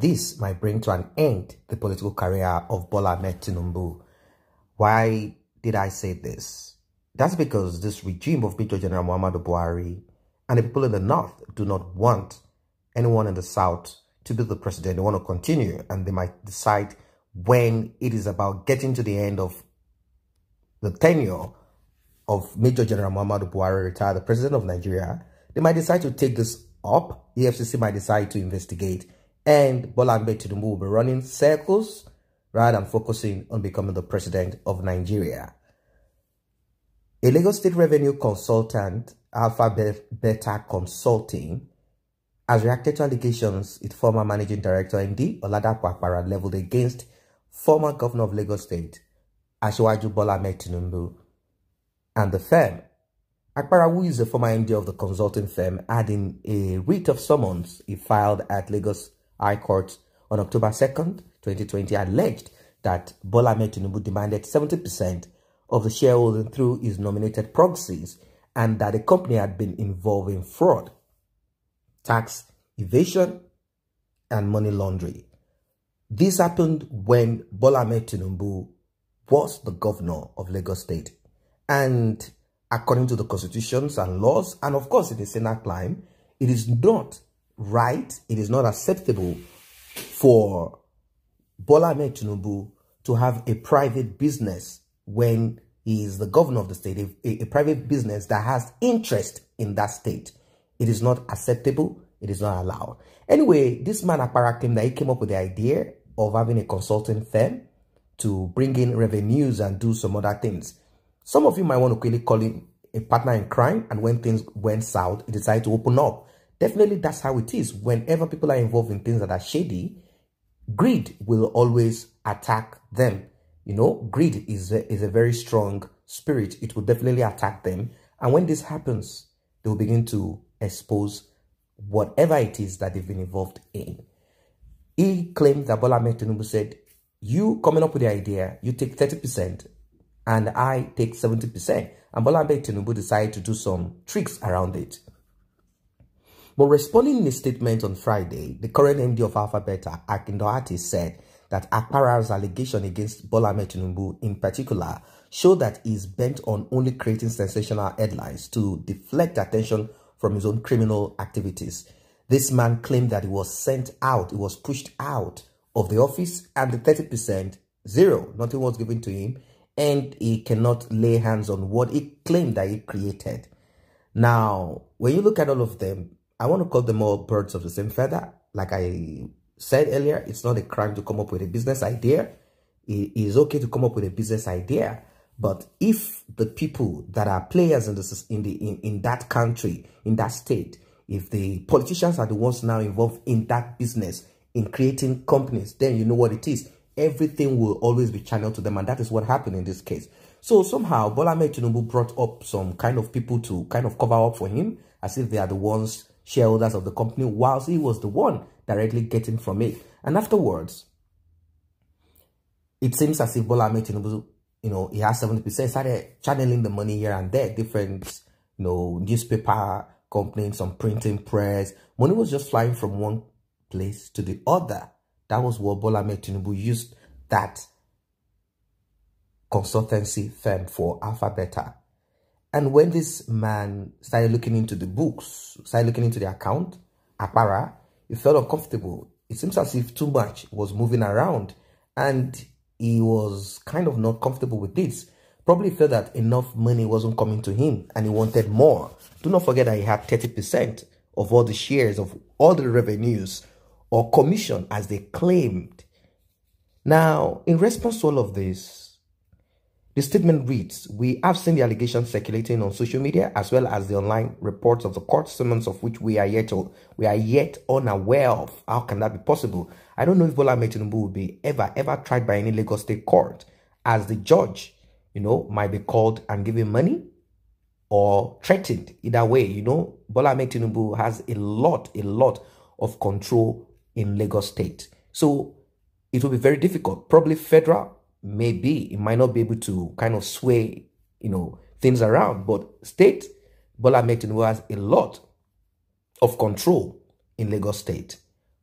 this might bring to an end the political career of Bola Ahmed Tinubu. Why did I say this? That's because this regime of Major General Muhammadu Buhari and the people in the north do not want anyone in the south to be the president. They want to continue, and they might decide when it is about getting to the end of the tenure of Major General Muhammadu Buhari, retired, the president of Nigeria, they might decide to take this up. The FCC might decide to investigate, and Bola Ahmed Tinubu will be running circles rather than focusing on becoming the president of Nigeria. A Lagos State revenue consultant, Alpha Beta Consulting, has reacted to allegations its former managing director, MD Oladapo Akpara, leveled against former governor of Lagos State, Asiwaju Bola Ahmed Tinubu, and the firm. Akpara, who is a former MD of the consulting firm, had in a writ of summons he filed at Lagos High Court on October 2nd, 2020, alleged that Bola Ahmed Tinubu demanded 70% of the shareholding through his nominated proxies, and that the company had been involved in fraud, tax evasion, and money laundering. This happened when Bola Ahmed Tinubu was the governor of Lagos State. And according to the constitutions and laws, and of course in the Senate climb, it is not right, it is not acceptable for Bola Ahmed Tinubu to have a private business when he is the governor of the state, a private business that has interest in that state. It is not acceptable. It is not allowed. Anyway, this man Akpara claimed that he came up with the idea of having a consulting firm to bring in revenues and do some other things. Some of you might want to quickly call him a partner in crime, and when things went south, he decided to open up. Definitely, that's how it is. Whenever people are involved in things that are shady, greed will always attack them. You know, greed is a very strong spirit. It will definitely attack them. And when this happens, they will begin to expose whatever it is that they've been involved in. He claimed that Bola Ahmed Tinubu said, you coming up with the idea, you take 30% and I take 70%. And Bola Ahmed Tinubu decided to do some tricks around it. But responding in a statement on Friday, the current MD of Alpha Beta, Akin Doherty, said that Akpara's allegation against Bola Ahmed Tinubu in particular show that he's bent on only creating sensational headlines to deflect attention from his own criminal activities. This man claimed that he was sent out, he was pushed out of the office, and the 30%, zero, nothing was given to him, and he cannot lay hands on what he claimed that he created. Now, when you look at all of them, I want to call them all birds of the same feather. Like I said earlier, it's not a crime to come up with a business idea. It is okay to come up with a business idea. But if the people that are players in that country, in that state, if the politicians are the ones now involved in that business, in creating companies, then you know what it is. Everything will always be channeled to them, and that is what happened in this case. So somehow, Bola Ahmed Tinubu brought up some kind of people to kind of cover up for him, as if they are the ones shareholders of the company, whilst he was the one directly getting from it. And afterwards, it seems as if Bola Ahmed Tinubu, you know, he has 70%, started channeling the money here and there, different, you know, newspaper companies, some printing press. Money was just flying from one place to the other. That was what Bola Ahmed Tinubu used that consultancy firm for, Alpha Beta. And when this man started looking into the books, started looking into the account, Akpara, he felt uncomfortable. It seems as if too much was moving around, and he was kind of not comfortable with this. Probably felt that enough money wasn't coming to him and he wanted more. Do not forget that he had 30% of all the shares of all the revenues or commission, as they claimed. Now, in response to all of this, the statement reads, we have seen the allegations circulating on social media as well as the online reports of the court summons of which we are yet unaware of. How can that be possible? I don't know if Bola Ahmed Tinubu will be ever tried by any Lagos State court, as the judge, you know, might be called and given money or threatened. Either way, you know, Bola Ahmed Tinubu has a lot of control in Lagos State. So it will be very difficult. Probably federal, maybe it might not be able to kind of sway, you know, things around, but state, Bola Ahmed Tinubu has a lot of control in Lagos State,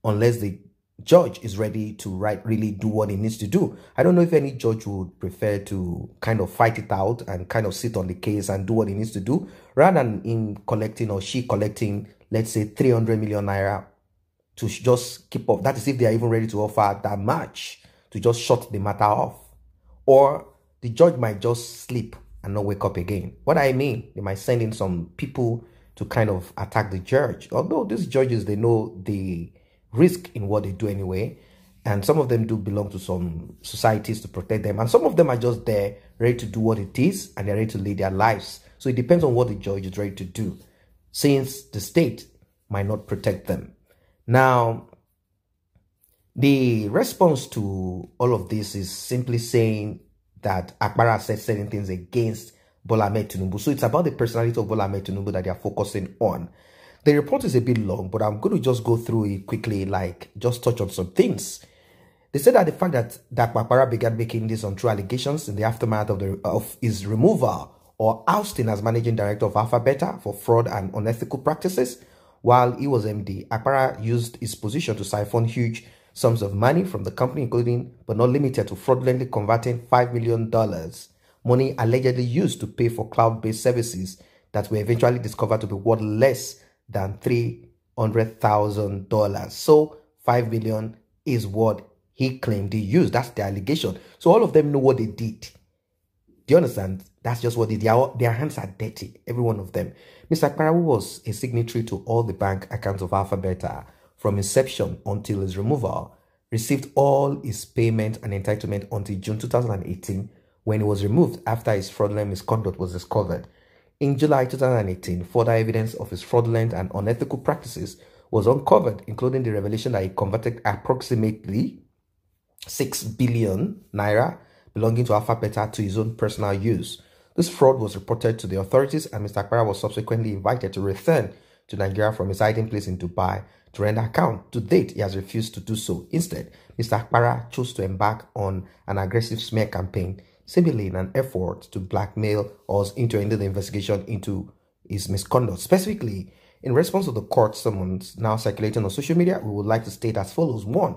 unless they judge is ready to really do what he needs to do. I don't know if any judge would prefer to kind of fight it out and kind of sit on the case and do what he needs to do, rather than him collecting, or she collecting, let's say 300 million naira to just keep up. That is if they are even ready to offer that much to just shut the matter off. Or the judge might just sleep and not wake up again. What I mean, they might send in some people to kind of attack the judge. Although these judges, they know the risk in what they do anyway, and some of them do belong to some societies to protect them, and some of them are just there ready to do what it is, and they're ready to lead their lives. So it depends on what the judge is ready to do, since the state might not protect them. Now, the response to all of this is simply saying that Akpara said certain things against Bola Ahmed Tinubu. So it's about the personality of Bola Ahmed Tinubu that they are focusing on. The report is a bit long, but I'm going to just go through it quickly, like just touch on some things. They said that the fact that Akpara began making these untrue allegations in the aftermath of his removal or ousting as managing director of Alpha Beta for fraud and unethical practices while he was MD. Akpara used his position to siphon huge sums of money from the company, including but not limited to fraudulently converting $5 million, money allegedly used to pay for cloud-based services that were eventually discovered to be worth less than $300,000. So 5 million is what he claimed he used. That's the allegation. So all of them know what they did. Do you understand? That's just what they did. Their hands are dirty, every one of them. Mr. Akpara was a signatory to all the bank accounts of Alpha Beta from inception until his removal, received all his payment and entitlement until June 2018, when he was removed after his fraudulent misconduct was discovered. In July 2018, further evidence of his fraudulent and unethical practices was uncovered, including the revelation that he converted approximately 6 billion naira belonging to Alpha Beta to his own personal use. This fraud was reported to the authorities, and Mr. Akpara was subsequently invited to return to Nigeria from his hiding place in Dubai to render account. To date, he has refused to do so. Instead, Mr. Akpara chose to embark on an aggressive smear campaign, seemingly in an effort to blackmail us into ending the investigation into his misconduct. Specifically, in response to the court summons now circulating on social media, we would like to state as follows. 1.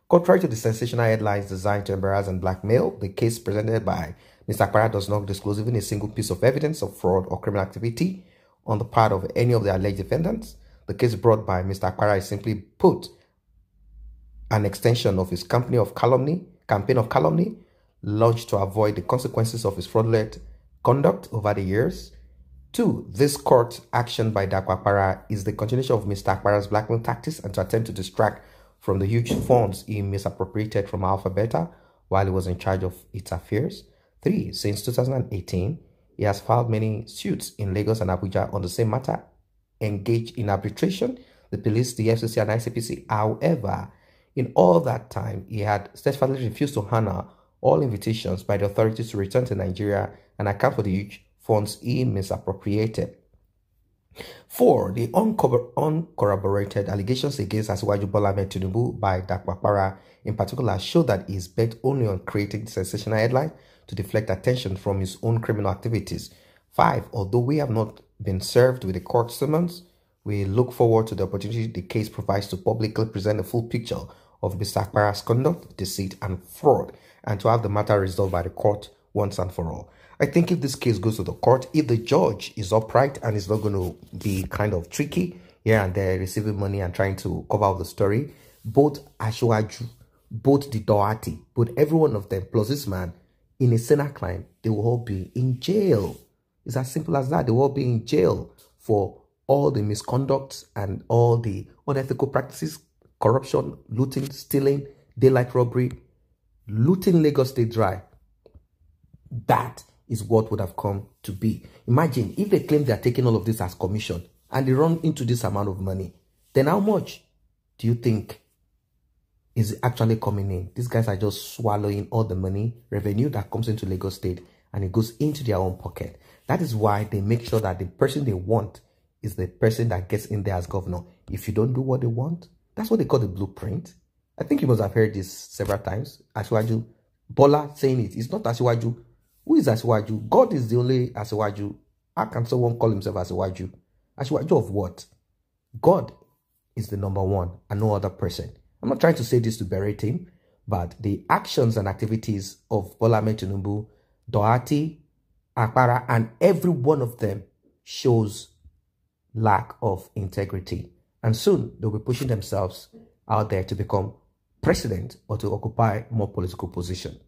Contrary to the sensational headlines designed to embarrass and blackmail, the case presented by Mr. Akpara does not disclose even a single piece of evidence of fraud or criminal activity on the part of any of the alleged defendants. The case brought by Mr. Akpara is simply put an extension of his campaign of calumny, launched to avoid the consequences of his fraudulent conduct over the years. 2. This court action by Dapo Akpara is the continuation of Mr. Akpara's blackmail tactics and to attempt to distract from the huge funds he misappropriated from Alpha Beta while he was in charge of its affairs. 3. Since 2018, he has filed many suits in Lagos and Abuja on the same matter, engaged in arbitration, the police, the FCC, and ICPC. However, in all that time, he had steadfastly refused to honor all invitations by the authorities to return to Nigeria and account for the huge funds he misappropriated. 4. The uncorroborated allegations against Asiwaju Bola Ahmed Tinubu by Dapo Akpara in particular show that he is bent only on creating sensational headlines to deflect attention from his own criminal activities. 5. Although we have not been served with a court summons, we look forward to the opportunity the case provides to publicly present a full picture of Mr. Akpara's conduct, deceit, and fraud, and to have the matter resolved by the court once and for all. I think if this case goes to the court, if the judge is upright and is not going to be kind of tricky here and there, receiving money and trying to cover up the story, both Asiwaju, both the Doherty, both every one of them, plus this man, in a Senate crime, they will all be in jail. It's as simple as that. They will all be in jail for all the misconduct and all the unethical practices, corruption, looting, stealing, daylight robbery, looting Lagos State dry. That is what would have come to be. Imagine if they claim they are taking all of this as commission and they run into this amount of money, then how much do you think is actually coming in? These guys are just swallowing all the money, revenue that comes into Lagos State, and it goes into their own pocket. That is why they make sure that the person they want is the person that gets in there as governor. If you don't do what they want, that's what they call the blueprint. I think you must have heard this several times. Asiwaju, Bola saying it. It's not Asiwaju. Who is Asiwaju? God is the only Asiwaju. How can someone call himself Asiwaju? Asiwaju of what? God is the number one and no other person. I'm not trying to say this to berate him, but the actions and activities of Bola Ahmed Tinubu, Doughty, Akpara, and every one of them shows lack of integrity. And soon they'll be pushing themselves out there to become president or to occupy more political position.